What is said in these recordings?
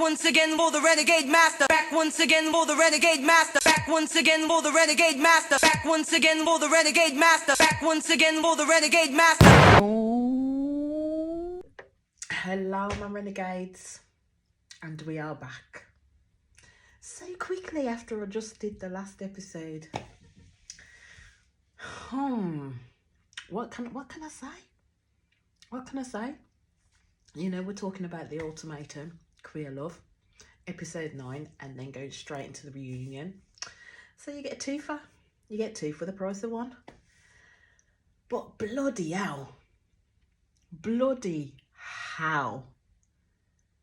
once again for the renegade master. Back once again for the renegade master. Back once again for the renegade master. Back once again for the renegade master. Back once again for the renegade master. Hello, my renegades, and we are back so quickly after I just did the last episode. What can I say? What can I say? You know, we're talking about the ultimatum, queer love, episode 9, and then going straight into the reunion. So you get a twofer. You get two for the price of one. But bloody hell. Bloody hell.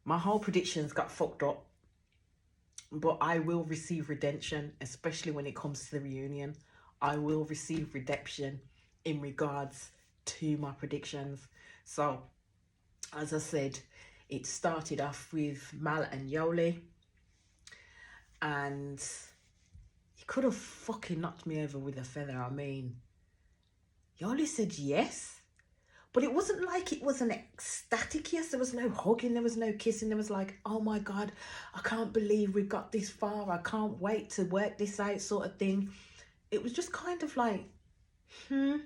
My whole predictions got fucked up. But I will receive redemption, especially when it comes to the reunion. I will receive redemption in regards to my predictions. So, as I said, it started off with Mal and Yoli, and he could have fucking knocked me over with a feather. I mean, Yoli said yes, but it wasn't like it was an ecstatic yes. There was no hugging, there was no kissing. There was like, oh my God, I can't believe we got this far. I can't wait to work this out sort of thing. It was just kind of like, And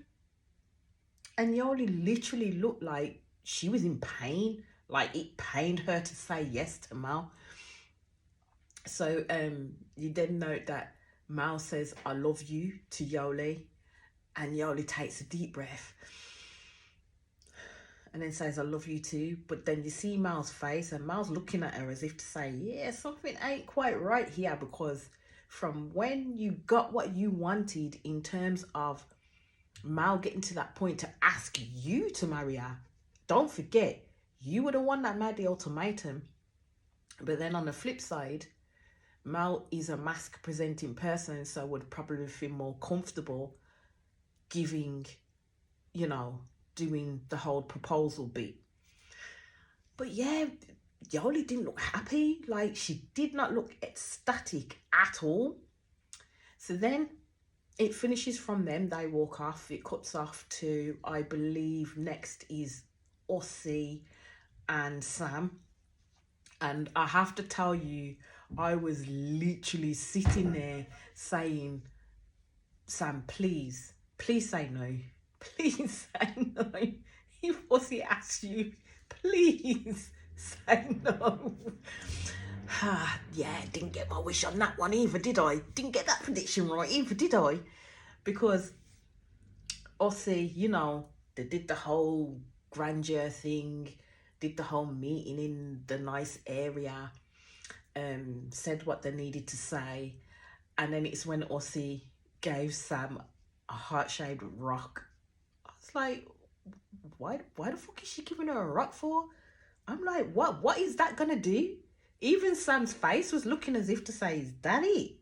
Yoli literally looked like she was in pain. Like it pained her to say yes to Mal. So you then note that Mal says, I love you to Yoli. And Yoli takes a deep breath. And then says, I love you too. But then you see Mal's face and Mal's looking at her as if to say, yeah, something ain't quite right here. Because from when you got what you wanted in terms of Mal getting to that point to ask you to marry her, don't forget, you were the one that made the ultimatum. But then on the flip side, Mal is a mask presenting person, so would probably feel more comfortable giving, you know, doing the whole proposal bit. But yeah, Yoli didn't look happy. Like, she did not look ecstatic at all. So then it finishes from them. They walk off. It cuts off to, I believe, next is Ossie and Sam. And I have to tell you, I was literally sitting there saying, Sam, please say no. Please say no. If Ossie asks you, please say no. Yeah, didn't get my wish on that one either, did I? Didn't get that prediction right either, did I? Because Ossie, you know, they did the whole grandeur thing, did the whole meeting in the nice area, said what they needed to say, and then it's when Ossie gave Sam a heart-shaped rock. I was like, why the fuck is she giving her a rock for? I'm like, what is that gonna do? Even Sam's face was looking as if to say, is that it?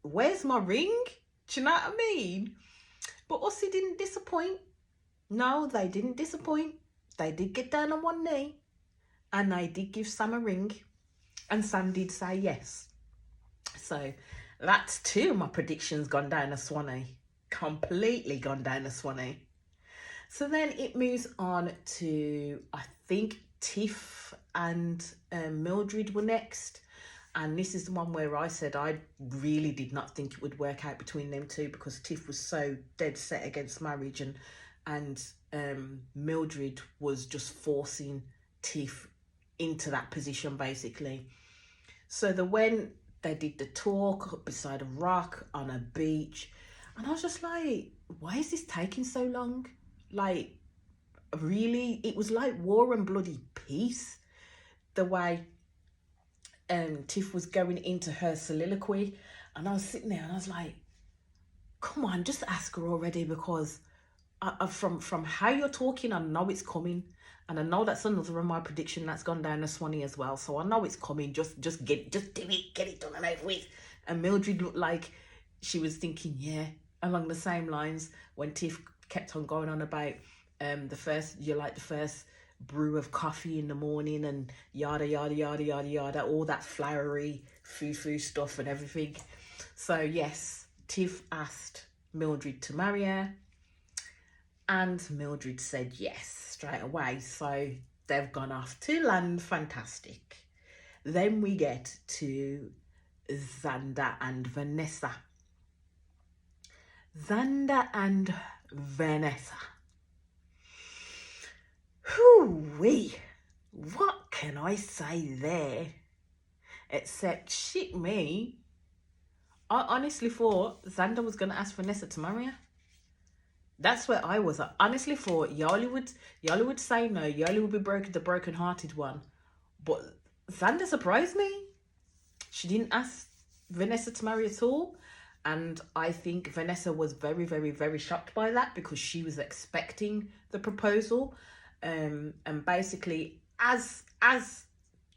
Where's my ring? Do you know what I mean? But Ossie didn't disappoint. No, they didn't disappoint. They did get down on one knee and they did give Sam a ring, and Sam did say yes. So that's two of my predictions gone down a Swanee. Completely gone down a Swanee. So then it moves on to, I think, Tiff and Mildred were next. And this is the one where I said I really did not think it would work out between them two, because Tiff was so dead set against marriage, and Mildred was just forcing Tiff into that position, basically. So when they did the talk beside a rock on a beach, and I was just like, why is this taking so long? Like, really? It was like War and Bloody Peace, the way Tiff was going into her soliloquy. And I was sitting there and I was like, come on, just ask her already, because from how you're talking, I know it's coming. And I know that's another of my prediction that's gone down a Swanee as well. So I know it's coming. Just do it, get it done and over with. And Mildred looked like she was thinking, yeah, along the same lines when Tiff kept on going on about the first brew of coffee in the morning and yada yada yada yada yada, all that flowery foo stuff and everything. So yes, Tiff asked Mildred to marry her, and Mildred said yes straight away. So they've gone off to land fantastic. Then we get to Xander and Vanessa. Xander and Vanessa. Whoo-wee. What can I say there? Except shit me. I honestly thought Xander was going to ask Vanessa to marry her. That's where I was. I honestly thought Yoli would say no. Yoli would be the broken-hearted one. But Xander surprised me. She didn't ask Vanessa to marry at all. And I think Vanessa was very, very, very shocked by that because she was expecting the proposal. And basically, as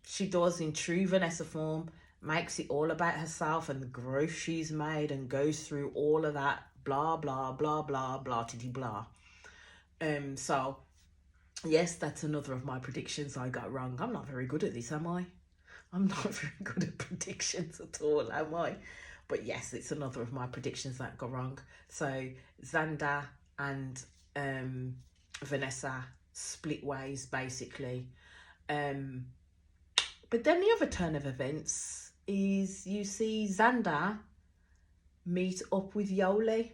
she does in true Vanessa form, makes it all about herself and the growth she's made and goes through all of that blah blah blah blah blah titty blah. So yes, that's another of my predictions I got wrong. I'm not very good at this, am I? I'm not very good at predictions at all, am I? But yes, it's another of my predictions that got wrong. So Xander and Vanessa split ways basically. But then the other turn of events is you see Xander meet up with Yoli,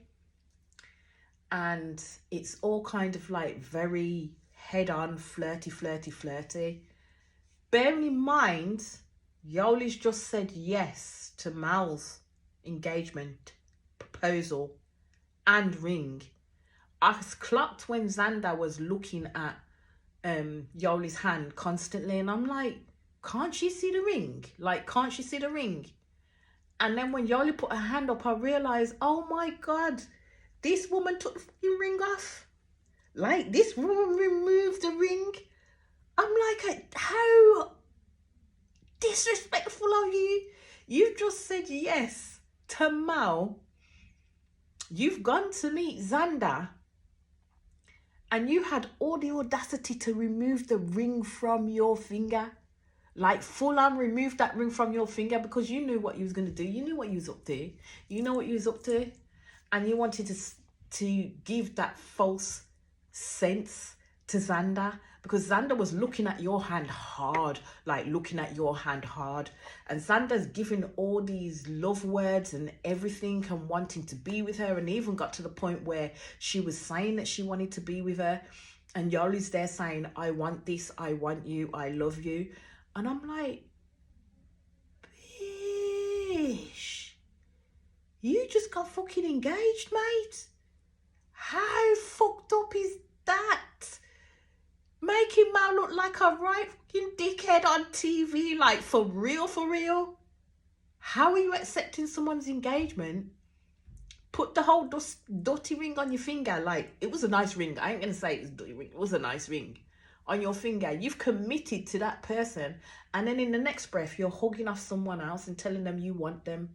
and it's all kind of like very head-on, flirty. Bearing in mind, Yoli's just said yes to Mal's engagement, proposal, and ring. I was clocked when Xander was looking at Yoli's hand constantly, and I'm like, can't she see the ring? Like, can't she see the ring? And then when Yoli put her hand up, I realised, oh my God, this woman took the fucking ring off. Like, this woman removed the ring. I'm like, how disrespectful are you? You've just said yes to Mal. You've gone to meet Xander. And you had all the audacity to remove the ring from your finger. Like, full on remove that ring from your finger because you knew what you was going to do. You knew what you was up to. You know what you was up to. And you wanted to give that false sense to Xander. Because Xander was looking at your hand hard. Like, looking at your hand hard. And Xander's giving all these love words and everything and wanting to be with her. And even got to the point where she was saying that she wanted to be with her. And Yoli's there saying, I want this, I want you, I love you. And I'm like, bitch, you just got fucking engaged, mate. How fucked up is that? Making Mal look like a right fucking dickhead on TV, like for real, for real. How are you accepting someone's engagement? Put the whole dirty ring on your finger. Like, it was a nice ring. I ain't gonna say it was a dirty ring. It was a nice ring. On your finger, you've committed to that person, and then in the next breath you're hugging off someone else and telling them you want them,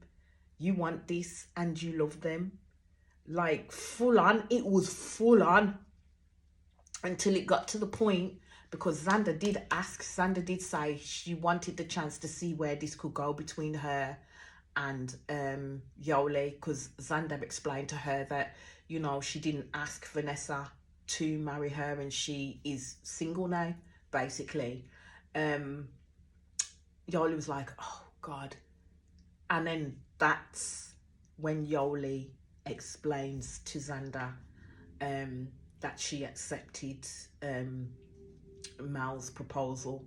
you want this, and you love them. Like, full on. It was full on until it got to the point, because Xander did say she wanted the chance to see where this could go between her and Yoli, because Xander explained to her that, you know, she didn't ask Vanessa to marry her and she is single now, basically. Yoli was like, oh God. And then that's when Yoli explains to Xander that she accepted Mal's proposal.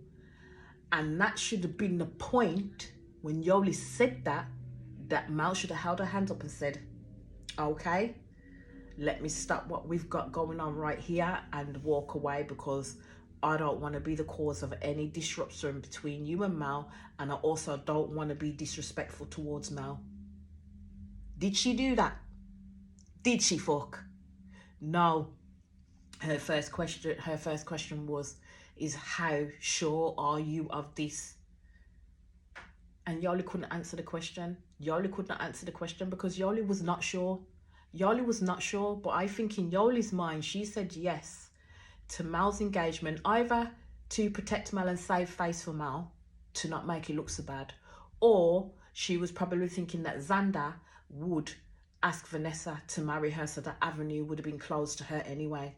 And that should have been the point when Yoli said that Mal should have held her hand up and said, okay, let me stop what we've got going on right here and walk away, because I don't want to be the cause of any disruption between you and Mal, and I also don't want to be disrespectful towards Mal. Did she do that? Did she fuck? No. Her first question is how sure are you of this? And Yoli couldn't answer the question. Yoli could not answer the question because Yoli was not sure. Yoli was not sure, but I think in Yoli's mind, she said yes to Mal's engagement, either to protect Mal and save face for Mal, to not make it look so bad, or she was probably thinking that Xander would ask Vanessa to marry her, so that avenue would have been closed to her anyway.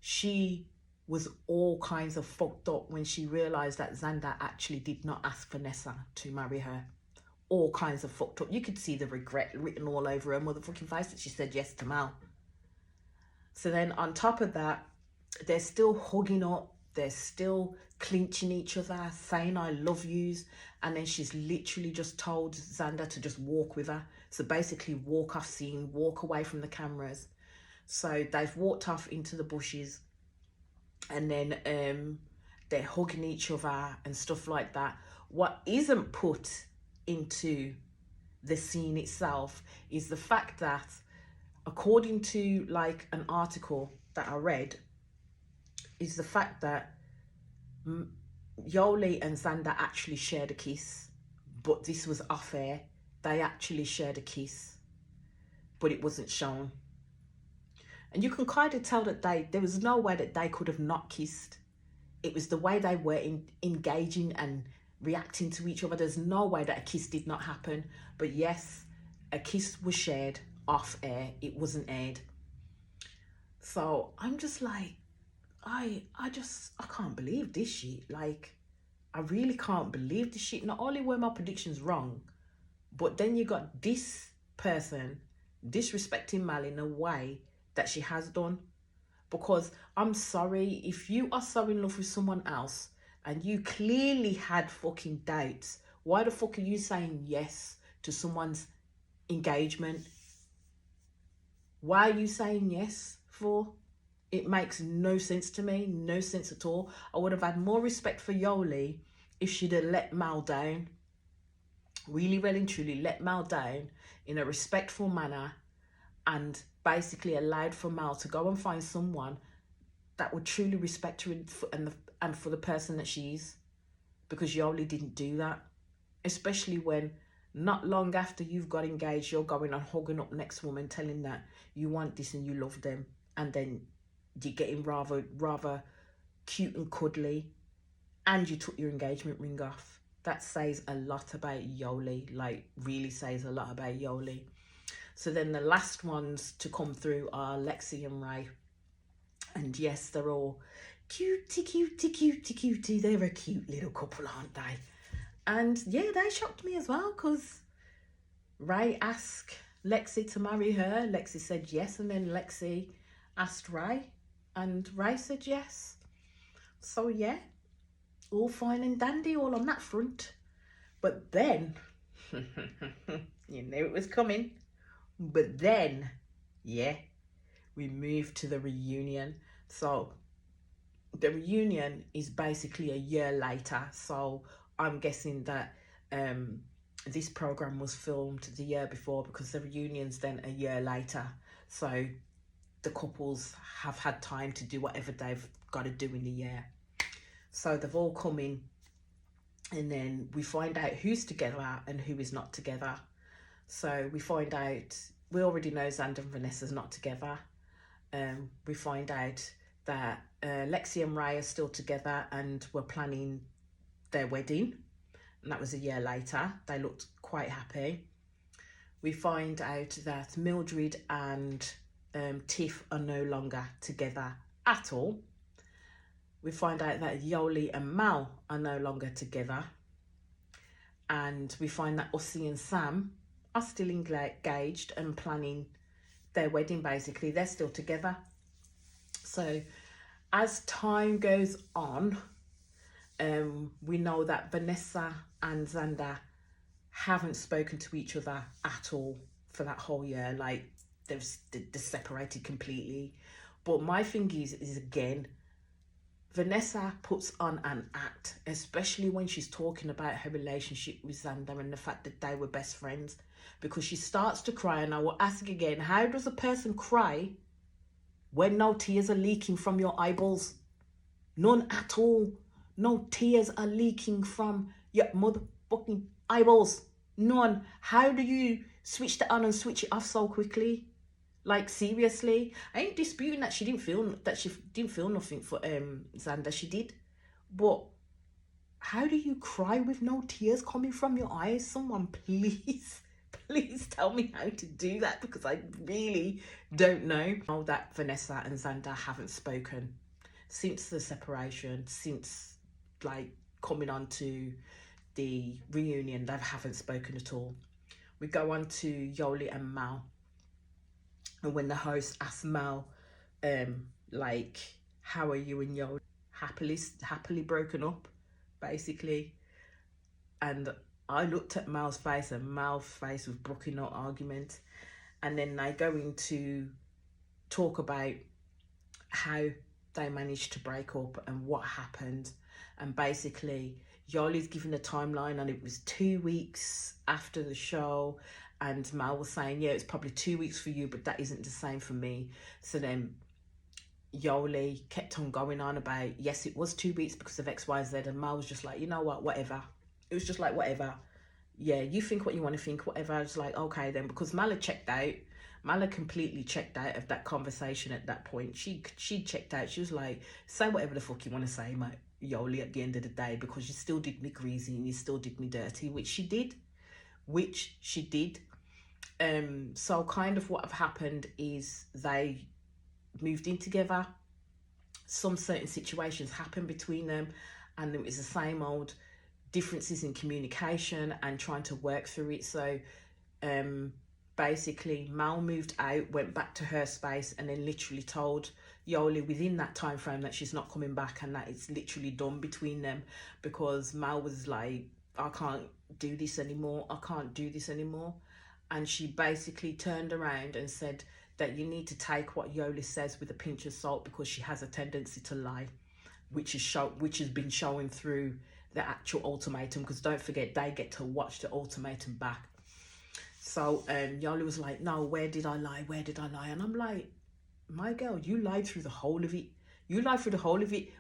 She was all kinds of fucked up when she realised that Xander actually did not ask Vanessa to marry her. All kinds of fucked up. You could see the regret written all over her motherfucking face that she said yes to Mal. So then on top of that, they're still hugging up. They're still clinching each other, saying I love yous. And then she's literally just told Xander to just walk with her. So basically walk off scene, walk away from the cameras. So they've walked off into the bushes. And then they're hugging each other and stuff like that. What isn't put into the scene itself is the fact that, according to like an article that I read, is the fact that Yoli and Xander actually shared a kiss, but this was off air. They actually shared a kiss, but it wasn't shown. And you can kind of tell that there was no way that they could have not kissed. It was the way they were engaging and reacting to each other. There's no way that a kiss did not happen. But yes, a kiss was shared off air. It wasn't aired. So I'm just like, I can't believe this shit. Like, I really can't believe this shit. Not only were my predictions wrong, but then you got this person disrespecting Mal in a way that she has done. Because I'm sorry, if you are so in love with someone else and you clearly had fucking doubts, why the fuck are you saying yes to someone's engagement? Why are you saying yes for? It makes no sense to me, no sense at all. I would have had more respect for Yoli if she'd have let Mal down. Really, well and truly let Mal down in a respectful manner, and basically allowed for Mal to go and find someone that would truly respect her and for the person that she is. Because Yoli didn't do that. Especially when not long after you've got engaged, you're going and hugging up next woman, telling that you want this and you love them. And then you're getting rather cute and cuddly. And you took your engagement ring off. That says a lot about Yoli. Like, really says a lot about Yoli. So then the last ones to come through are Lexi and Ray. And yes, they're all cutie, cutie, cutie, cutie. They're a cute little couple, aren't they? And yeah, they shocked me as well, because Ray asked Lexi to marry her. Lexi said yes, and then Lexi asked Ray, and Ray said yes. So yeah, all fine and dandy, all on that front. But then, you knew it was coming. But then, yeah, we moved to the reunion. So the reunion is basically a year later. So I'm guessing that this program was filmed the year before, because the reunion's then a year later. So the couples have had time to do whatever they've got to do in the year. So they've all come in, and then we find out who's together and who is not together. So we find out, we already know Xander and Vanessa's not together. We find out that Lexi and Ray are still together and were planning their wedding. And that was a year later. They looked quite happy. We find out that Mildred and Tiff are no longer together at all. We find out that Yoli and Mal are no longer together. And we find that Ossie and Sam are still engaged and planning their wedding. Basically, they're still together. So as time goes on, we know that Vanessa and Xander haven't spoken to each other at all for that whole year. Like, they're separated completely. But my thing is again, Vanessa puts on an act, especially when she's talking about her relationship with Xander and the fact that they were best friends, because she starts to cry. And I will ask again, how does a person cry when no tears are leaking from your eyeballs? None at all. No tears are leaking from your motherfucking eyeballs. None. How do you switch that on and switch it off so quickly? Like, seriously, I ain't disputing that she didn't feel nothing for Xander. She did, but how do you cry with no tears coming from your eyes? Someone please tell me how to do that, because I really don't know. That Vanessa and Xander haven't spoken since the separation, since like coming on to the reunion, they haven't spoken at all. We go on to Yoli and Mal, and when the host asks Mal, like, how are you and Yoli? Happily broken up, basically. And I looked at Mal's face, and Mal's face was brooking no argument. And then they go into talk about how they managed to break up and what happened. And basically, Yoli's given a timeline, and it was 2 weeks after the show. And Mal was saying, yeah, it's probably 2 weeks for you, but that isn't the same for me. So then Yoli kept on going on about, yes, it was 2 weeks because of X, Y, Z. And Mal was just like, you know what, whatever. It was just like, whatever. Yeah, you think what you want to think, whatever. I was like, okay then, because Mal had checked out. Mal had completely checked out of that conversation at that point. She checked out. She was like, say whatever the fuck you want to say, mate, Yoli, at the end of the day, because you still did me greasy and you still did me dirty, which she did. So kind of what have happened is they moved in together. Some certain situations happened between them, and it was the same old differences in communication and trying to work through it. So basically Mal moved out, went back to her space, and then literally told Yoli within that time frame that she's not coming back and that it's literally done between them, because Mal was like, I can't do this anymore, and she basically turned around and said that you need to take what Yoli says with a pinch of salt, because she has a tendency to lie, which has been showing through the actual ultimatum, because don't forget they get to watch the ultimatum back. So Yoli was like, no, where did I lie? And I'm like, my girl, you lied through the whole of it.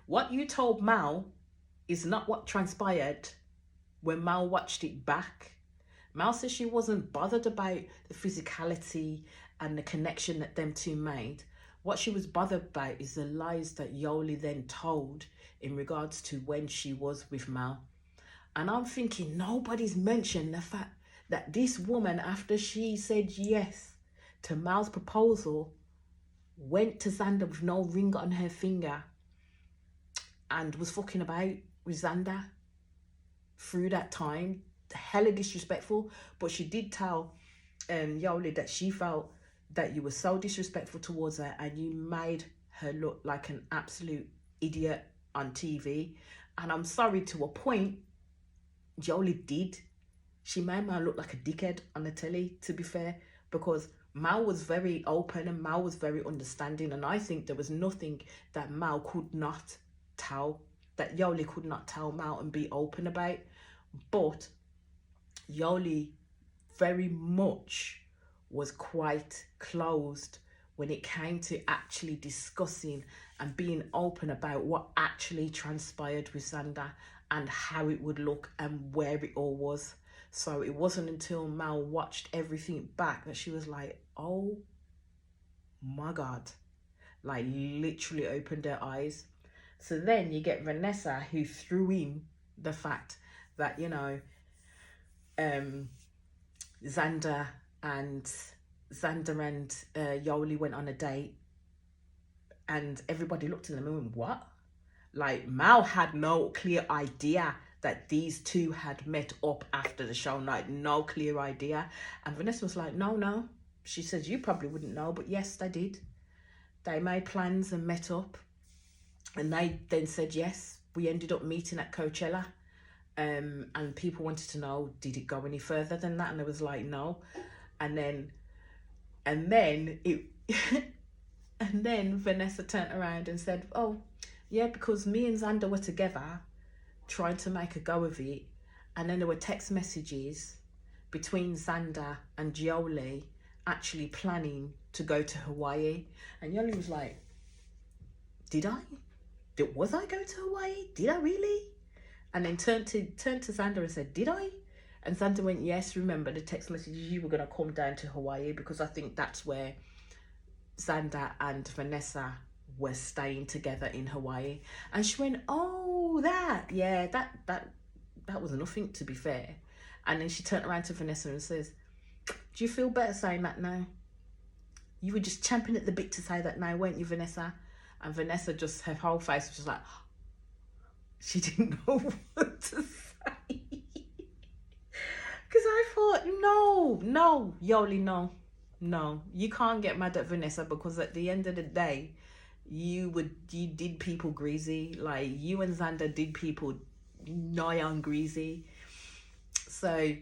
What you told Mal is not what transpired when Mal watched it back. Mal says she wasn't bothered about the physicality and the connection that them two made. What she was bothered about is the lies that Yoli then told in regards to when she was with Mal. And I'm thinking, nobody's mentioned the fact that this woman, after she said yes to Mal's proposal, went to Xander with no ring on her finger and was fucking about with Xander through that time. Hella disrespectful. But she did tell Yoli that she felt that you were so disrespectful towards her and you made her look like an absolute idiot on TV. And I'm sorry, to a point, Yoli did. She made Mal look like a dickhead on the telly, to be fair, because Mal was very open and Mal was very understanding, and I think there was nothing that Mal could not tell, that Yoli could not tell Mal and be open about. But Yoli very much was quite closed when it came to actually discussing and being open about what actually transpired with Xander and how it would look and where it all was. So it wasn't until Mal watched everything back that she was like, oh my God, like literally opened her eyes. So then you get Vanessa, who threw in the fact that, you know, Xander and Yoli went on a date, and everybody looked at them and went, what? Like, Mal had no clear idea that these two had met up after the show night. No clear idea. And Vanessa was like, no. She says, you probably wouldn't know, but yes, they did. They made plans and met up. And they then said, yes, we ended up meeting at Coachella. And people wanted to know, did it go any further than that? And I was like, no. And then it and then Vanessa turned around and said, oh yeah, because me and Xander were together trying to make a go of it, and then there were text messages between Xander and Yoli actually planning to go to Hawaii. And Yoli was like, was I going to Hawaii? Did I really? And then turned to Xander and said, did I? And Xander went, yes, remember the text messages, you were going to come down to Hawaii, because I think that's where Xander and Vanessa were staying together in Hawaii. And she went, oh, that was nothing, to be fair. And then she turned around to Vanessa and says, do you feel better saying that now? You were just champing at the bit to say that now, weren't you, Vanessa? And Vanessa just, her whole face was just like, she didn't know what to say. Because I thought, no, Yoli, no. You can't get mad at Vanessa, because at the end of the day, you did people greasy. Like, you and Xander did people nigh on greasy. So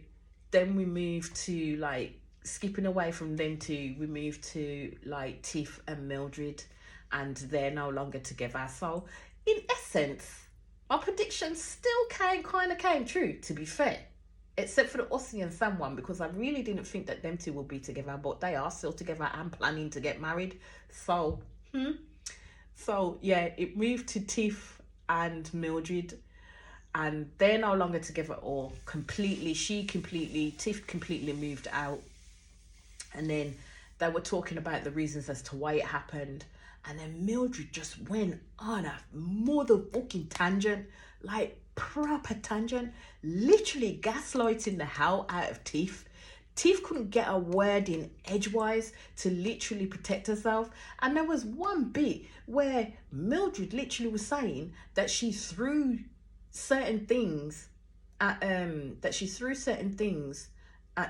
then we moved to, like, skipping away from them two, we moved to, like, Tiff and Mildred, and they're no longer together. So in essence, our predictions still kind of came true, to be fair, except for the Aussie and Sam one, because I really didn't think that them two will be together, but they are still together and planning to get married. So so yeah, it moved to Tiff and Mildred, and they're no longer together at all. Tiff completely moved out. And then they were talking about the reasons as to why it happened. And then Mildred just went on a motherfucking tangent, like proper tangent, literally gaslighting the hell out of Tiff. Tiff couldn't get a word in edgewise to literally protect herself. And there was one bit where Mildred literally was saying that she threw certain things at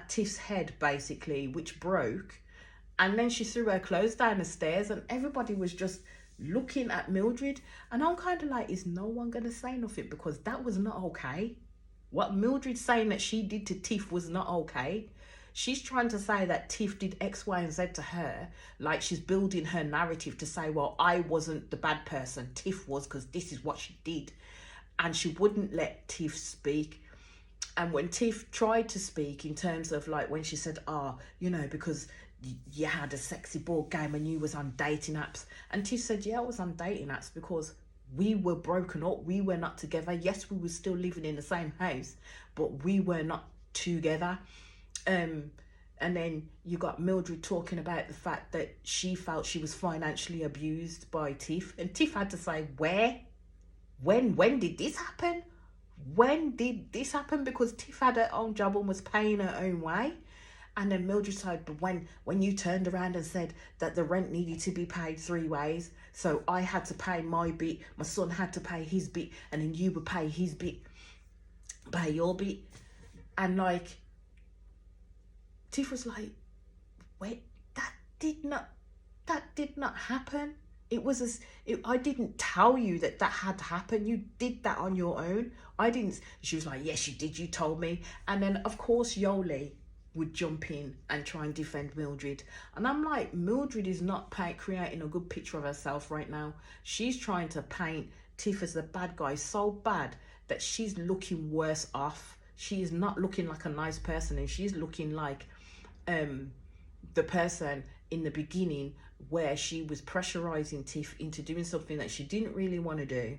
Tiff's head, basically, which broke. And then she threw her clothes down the stairs, and everybody was just looking at Mildred. And I'm kind of like, is no one going to say nothing? Because that was not okay. What Mildred's saying that she did to Tiff was not okay. She's trying to say that Tiff did X, Y, and Z to her. Like, she's building her narrative to say, well, I wasn't the bad person. Tiff was, because this is what she did. And she wouldn't let Tiff speak. And when Tiff tried to speak, in terms of, like, when she said, because you had a sexy board game and you was on dating apps. And Tiff said, yeah, I was on dating apps because we were broken up. We were not together. Yes, we were still living in the same house, but we were not together. And then you got Mildred talking about the fact that she felt she was financially abused by Tiff. And Tiff had to say, where? When did this happen? When did this happen? Because Tiff had her own job and was paying her own way. And then Mildred said, but when you turned around and said that the rent needed to be paid 3 ways, so I had to pay my bit, my son had to pay his bit, and then you would pay his bit, pay your bit. And, like, Tiff was like, wait, that did not happen. It was I didn't tell you that had happened. You did that on your own. I didn't. She was like, yes, you did. You told me. And then, of course, Yoli would jump in and try and defend Mildred. And I'm like, Mildred is not creating a good picture of herself right now. She's trying to paint Tiff as the bad guy so bad that she's looking worse off. She is not looking like a nice person, and she's looking like the person in the beginning where she was pressurizing Tiff into doing something that she didn't really want to do,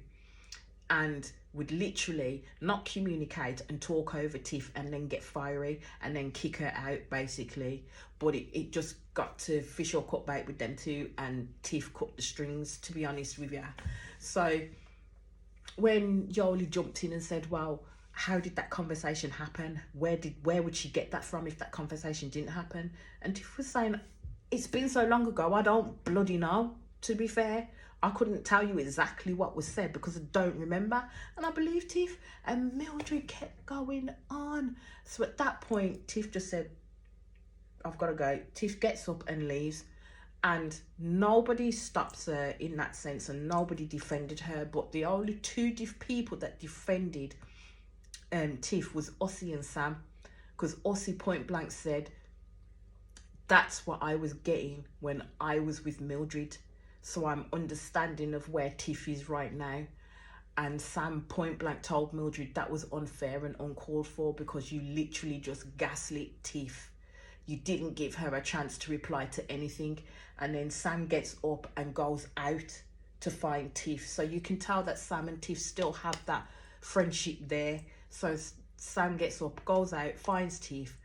and would literally not communicate and talk over Tiff and then get fiery and then kick her out, basically. But it just got to fish or cut bait with them two, and Tiff cut the strings, to be honest with you. So when Yoli jumped in and said, well, how did that conversation happen? Where would she get that from if that conversation didn't happen? And Tiff was saying, it's been so long ago, I don't bloody know, to be fair. I couldn't tell you exactly what was said because I don't remember. And I believe Tiff, and Mildred kept going on. So at that point, Tiff just said, I've got to go. Tiff gets up and leaves, and nobody stops her in that sense, and nobody defended her. But the only two people that defended Tiff was Aussie and Sam, because Aussie point blank said, that's what I was getting when I was with Mildred. So I'm understanding of where Tiff is right now. And Sam point blank told Mildred that was unfair and uncalled for because you literally just gaslit Tiff. You didn't give her a chance to reply to anything. And then Sam gets up and goes out to find Tiff. So you can tell that Sam and Tiff still have that friendship there. So Sam gets up, goes out, finds Tiff,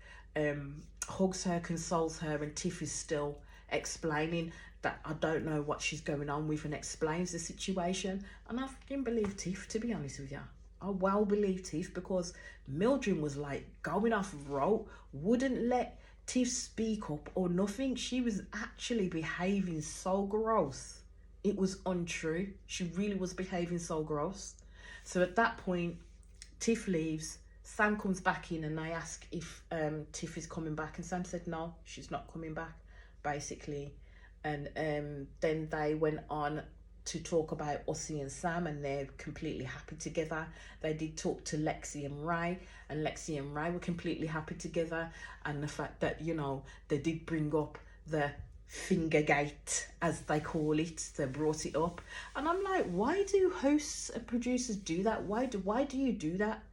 hugs her, consoles her, and Tiff is still explaining that I don't know what she's going on with, and explains the situation. And I fucking believe Tiff, to be honest with you. I well believe Tiff, because Mildred was like going off rope, wouldn't let Tiff speak up or nothing. She was actually behaving so gross It was untrue. She really was behaving so gross. So at that point, Tiff leaves. Sam comes back in and I ask if Tiff is coming back, and Sam said no, she's not coming back, basically. And then they went on to talk about Ossie and Sam, and they're completely happy together. They did talk to Lexi and Ray, and Lexi and Ray were completely happy together. And the fact that, you know, they did bring up the Fingergate, as they call it. They brought it up, and I'm like, why do hosts and producers do that? Why do you do that?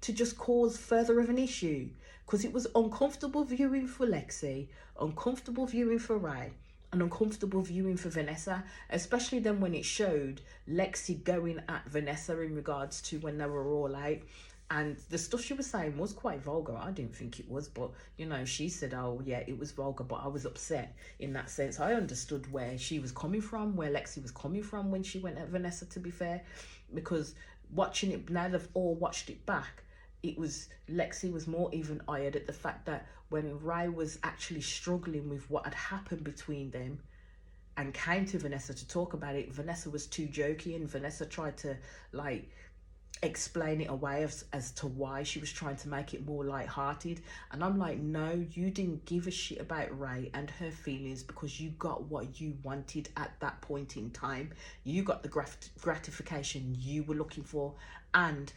To just cause further of an issue? Because it was uncomfortable viewing for Lexi, uncomfortable viewing for Ray, and uncomfortable viewing for Vanessa, especially then when it showed Lexi going at Vanessa in regards to when they were all out. And the stuff she was saying was quite vulgar. I didn't think it was, but, you know, she said, oh, yeah, it was vulgar, but I was upset in that sense. I understood where she was coming from, where Lexi was coming from when she went at Vanessa, to be fair, because watching it, now they've all watched it back, it was, Lexi was more even-eyed at the fact that when Ray was actually struggling with what had happened between them and came to Vanessa to talk about it, Vanessa was too jokey, and Vanessa tried to, like, explain it away as to why she was trying to make it more light-hearted. And I'm like, no, you didn't give a shit about Ray and her feelings because you got what you wanted at that point in time. You got the gratification you were looking for, and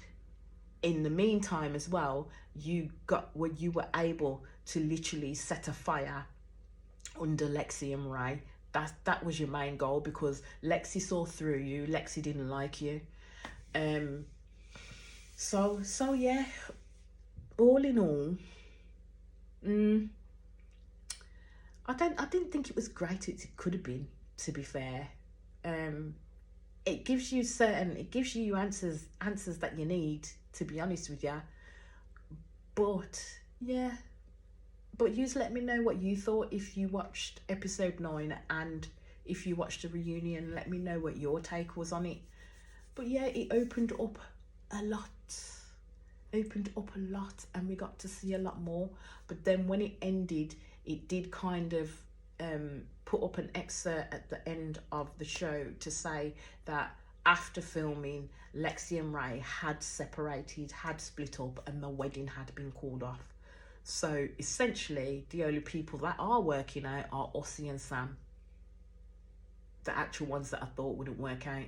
in the meantime as well, you got what you were able to literally set a fire under Lexi and Ray. That was your main goal, because Lexi saw through you. Lexi didn't like you. So yeah, all in all, I didn't think it was great as it could have been, to be fair. It gives you answers that you need, to be honest with you. But yeah, but you just let me know what you thought if you watched episode 9, and if you watched the reunion, let me know what your take was on it. But yeah, it opened up a lot, and we got to see a lot more. But then when it ended, it did kind of put up an excerpt at the end of the show to say that after filming, Lexi and Ray had separated, had split up, and the wedding had been called off. So essentially, the only people that are working out are Ossie and Sam, the actual ones that I thought wouldn't work out.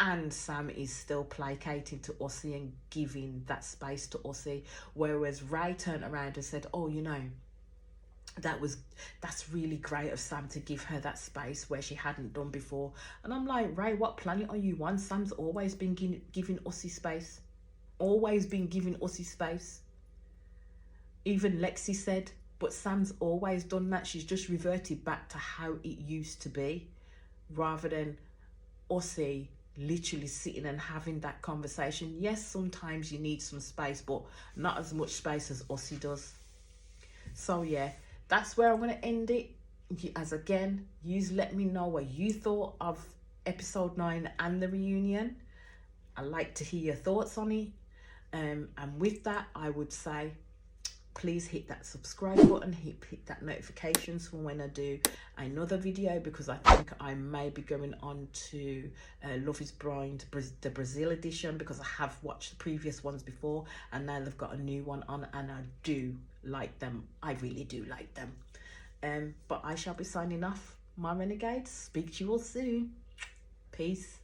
And Sam is still placating to Ossie and giving that space to Ossie, whereas Ray turned around and said, oh, you know, that's really great of Sam to give her that space where she hadn't done before. And I'm like, Ray, what planet are you on? Sam's always been giving Ossie space. Always been giving Ossie space. Even Lexi said, but Sam's always done that. She's just reverted back to how it used to be, rather than Ossie literally sitting and having that conversation. Yes, sometimes you need some space, but not as much space as Ossie does. So yeah, that's where I'm going to end it. As again, you let me know what you thought of episode 9 and the reunion. I'd like to hear your thoughts on it. And with that, I would say, please hit that subscribe button, hit that notifications for when I do another video, because I think I may be going on to Love is Blind, the Brazil edition, because I have watched the previous ones before, and now they've got a new one on, and I do like them. I really do like them. But I shall be signing off, my renegades. Speak to you all soon. Peace.